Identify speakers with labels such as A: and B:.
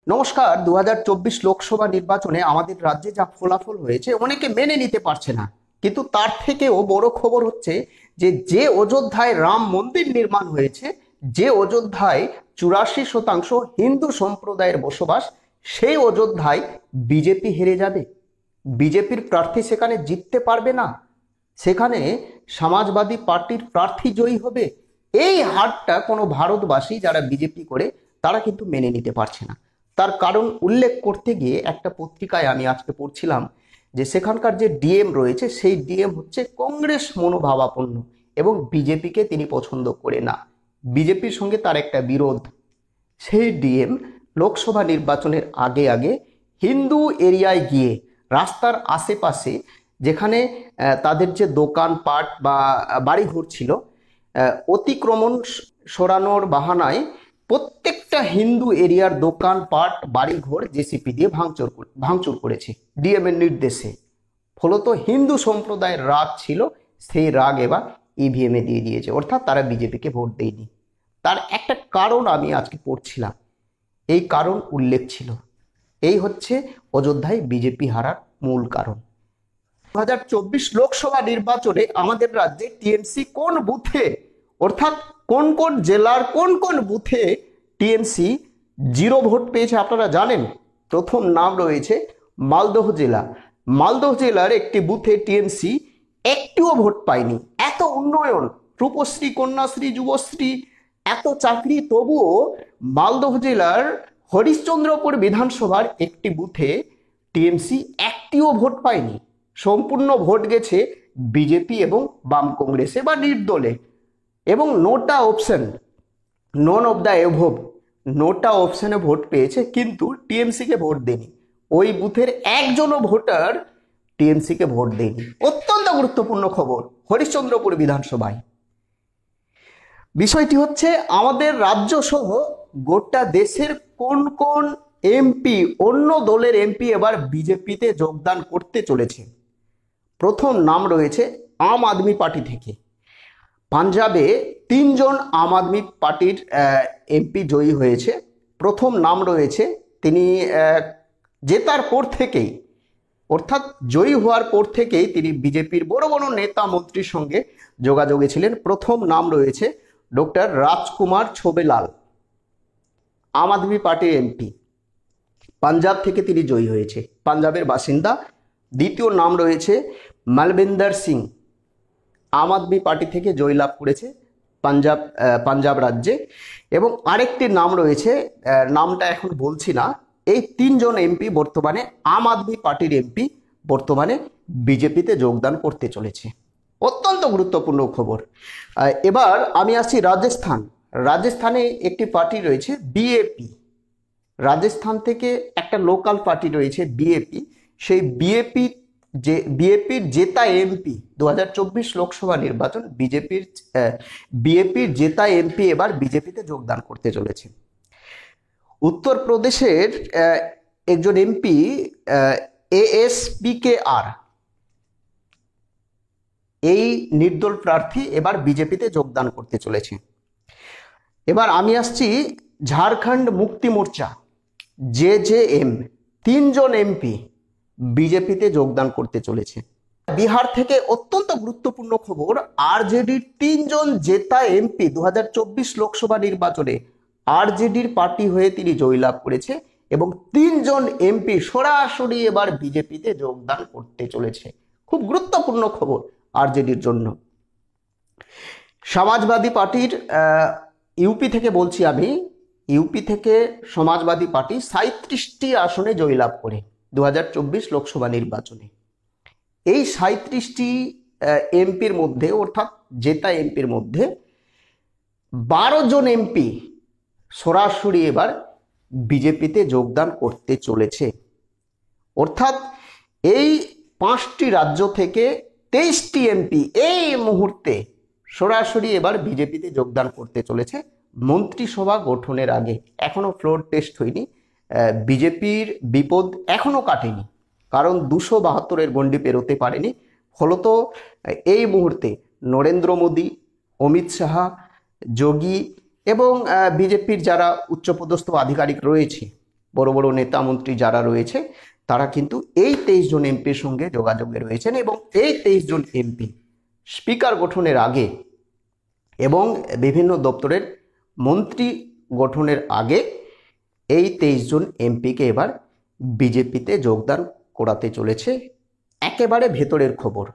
A: নমস্কার। 2024 লোকসভা নির্বাচনে আমাদের রাজ্যে যা ফলাফল হয়েছে অনেকে মেনে নিতে পারছে না, কিন্তু তার থেকেও বড় খবর হচ্ছে যে অযোধ্যায় রাম মন্দির নির্মাণ হয়েছে, যে অযোধ্যায় 84% হিন্দু সম্প্রদায়ের বসবাস, সেই অযোধ্যায় বিজেপি হেরে যাবে। বিজেপির প্রার্থী সেখানে জিততে পারবে না, সেখানে সমাজবাদী পার্টির প্রার্থী জয়ী হবে। এই হারটা কোনো ভারতবাসী যারা বিজেপি করে তারা কিন্তু মেনে নিতে পারছে না। তার কারণ উল্লেখ করতে গিয়ে একটা পত্রিকায় আমি আজকে পড়ছিলাম যে সেখানকার যে ডিএম রয়েছে সেই ডিএম হচ্ছে কংগ্রেস মনোভাবাপন্ন এবং বিজেপিকে তিনি পছন্দ করে না, বিজেপির সঙ্গে তার একটা বিরোধ। সেই ডিএম লোকসভা নির্বাচনের আগে আগে হিন্দু এরিয়ায় গিয়ে রাস্তার আশেপাশে যেখানে তাদের যে দোকানপাট বা বাড়িঘর ছিল, অতিক্রমণ সরানোর বাহানায় প্রত্যেকটা হিন্দু এরিয়ার দোকানপাট বাড়িঘর জেসিপি দিয়ে ভাঙচুর করেছে ডিএম এর নির্দেশে। ফলত হিন্দু সম্প্রদায়ের রাগ ছিল, সেই রাগ এবার ইভিএম এ দিয়ে দিয়েছে, অর্থাৎ তারা বিজেপিকে ভোট দেয়নি। তার একটা কারণ আমি আজকে পড়ছিলাম, এই কারণ উল্লেখ ছিল। এই হচ্ছে অযোধ্যায় বিজেপি হারার মূল কারণ। 2024 লোকসভা নির্বাচনে আমাদের রাজ্যে টিএমসি কোন বুথে, অর্থাৎ কোন কোন জেলার কোন কোন বুথে টিএমসি জিরো ভোট পেয়েছে আপনারা জানেন? প্রথম নাম রয়েছে মালদহ জেলা। মালদহ জেলার একটি বুথে টিএমসি একটিও ভোট পায়নি। এত উন্নয়ন, রূপশ্রী, কন্যাশ্রী, যুবশ্রী, এত চাকরি, তবুও মালদহ জেলার হরিশ্চন্দ্রপুর বিধানসভার একটি বুথে টিএমসি একটিও ভোট পায়নি। সম্পূর্ণ ভোট গেছে বিজেপি এবং বাম কংগ্রেসে বা নির্দলে। এবং NOTA option, none of the above, NOTA অপশনে ভোট পেয়েছে, কিন্তু টিএমসিকে ভোট দেয়নি। ওই বুথের একজনও ভোটার টিএমসিকে ভোট দেয়নি। অত্যন্ত গুরুত্বপূর্ণ খবর হরিশ্চন্দ্রপুর বিধানসভায়। বিষয়টি হচ্ছে আমাদের রাজ্য সহ গোটা দেশের কোন কোন এমপি, অন্য দলের এমপি এবার বিজেপিতে যোগদান করতে চলেছে। প্রথম নাম রয়েছে আম আদমি পার্টি থেকে। পাঞ্জাবে 3 জন আম আদমি পার্টির এমপি জয়ী হয়েছে। প্রথম নাম রয়েছে, তিনি জেতার পর থেকেই, অর্থাৎ জয়ী হওয়ার পর থেকেই তিনি বিজেপির বড় বড় নেতা মন্ত্রীর সঙ্গে যোগাযোগে ছিলেন। প্রথম নাম রয়েছে ডক্টর রাজকুমার ছোবেলাল, আম আদমি পার্টির এমপি। পাঞ্জাব থেকে তিনি জয়ী হয়েছে, পাঞ্জাবের বাসিন্দা। দ্বিতীয় নাম রয়েছে মালবিন্দর সিং, আম আদমি পার্টি থেকে জয়লাভ করেছে পাঞ্জাব রাজ্যে। এবং আরেকটি নাম রয়েছে, নামটা এখন বলছি না। এই 3 জন এমপি বর্তমানে আম আদমি পার্টির এমপি বর্তমানে বিজেপিতে যোগদান করতে চলেছে। অত্যন্ত গুরুত্বপূর্ণ খবর। এবার আমি আসছি রাজস্থান। রাজস্থানে একটি পার্টি রয়েছে বিএপি। রাজস্থান থেকে একটা লোকাল পার্টি রয়েছে বিএপি। সেই বিএপির জেতা এমপি 2024 লোকসভা নির্বাচন, বিএপির জেতা এমপি এবার বিজেপিতে যোগদান করতে চলেছে। উত্তরপ্রদেশের একজন এমপি ASPKR, এই নির্দল প্রার্থী এবার বিজেপিতে যোগদান করতে চলেছে। এবার আমি আসছি ঝাড়খণ্ড মুক্তি মোর্চা JJM, 3 জন এমপি বিজেপিতে যোগদান করতে চলেছে। বিহার থেকে অত্যন্ত গুরুত্বপূর্ণ খবর, আরজেডির 3 জন জেতা এমপি 2024 লোকসভা নির্বাচনে আরজেডির পার্টি হয়ে তিনি জয়লাভ করেছে এবং 3 জন এমপি সরাসরি এবার বিজেপিতে যোগদান করতে চলেছে। খুব গুরুত্বপূর্ণ খবর আরজেডির জন্য। সমাজবাদী পার্টির ইউপি থেকে বলছি আমি, ইউপি থেকে সমাজবাদী পার্টি 37টি আসনে জয়লাভ করে 2024 লোকসভা নির্বাচনে। এই 37টি এমপির মধ্যে, অর্থাৎ জেতা এমপির মধ্যে 12 জন এমপি সরাসরি এবার বিজেপিতে যোগদান করতে চলেছে। অর্থাৎ এই 5টি রাজ্য থেকে 23টি এমপি এই মুহূর্তে সরাসরি এবার বিজেপিতে যোগদান করতে চলেছে মন্ত্রিসভা গঠনের আগে। এখনো ফ্লোর টেস্ট হয়নি, বিজেপির বিপদ এখনো কাটেনি, কারণ 272-এর গণ্ডি পেরোতে পারেনি। ফলত এই মুহূর্তে নরেন্দ্র মোদী, অমিত শাহ, যোগী এবং বিজেপির যারা উচ্চপদস্থ আধিকারিক রয়েছে বড় বড় নেতা মন্ত্রী যারা রয়েছে তারা কিন্তু এই 23 জন এমপির সঙ্গে যোগাযোগে রয়েছেন, এবং এই 23 জন এমপি স্পিকার গঠনের আগে এবং বিভিন্ন দপ্তরের মন্ত্রী গঠনের আগে এই 23 জন এমপিকে এবার বিজেপিতে যোগদান করাতে চলেছে। একেবারে ভেতরের খবর।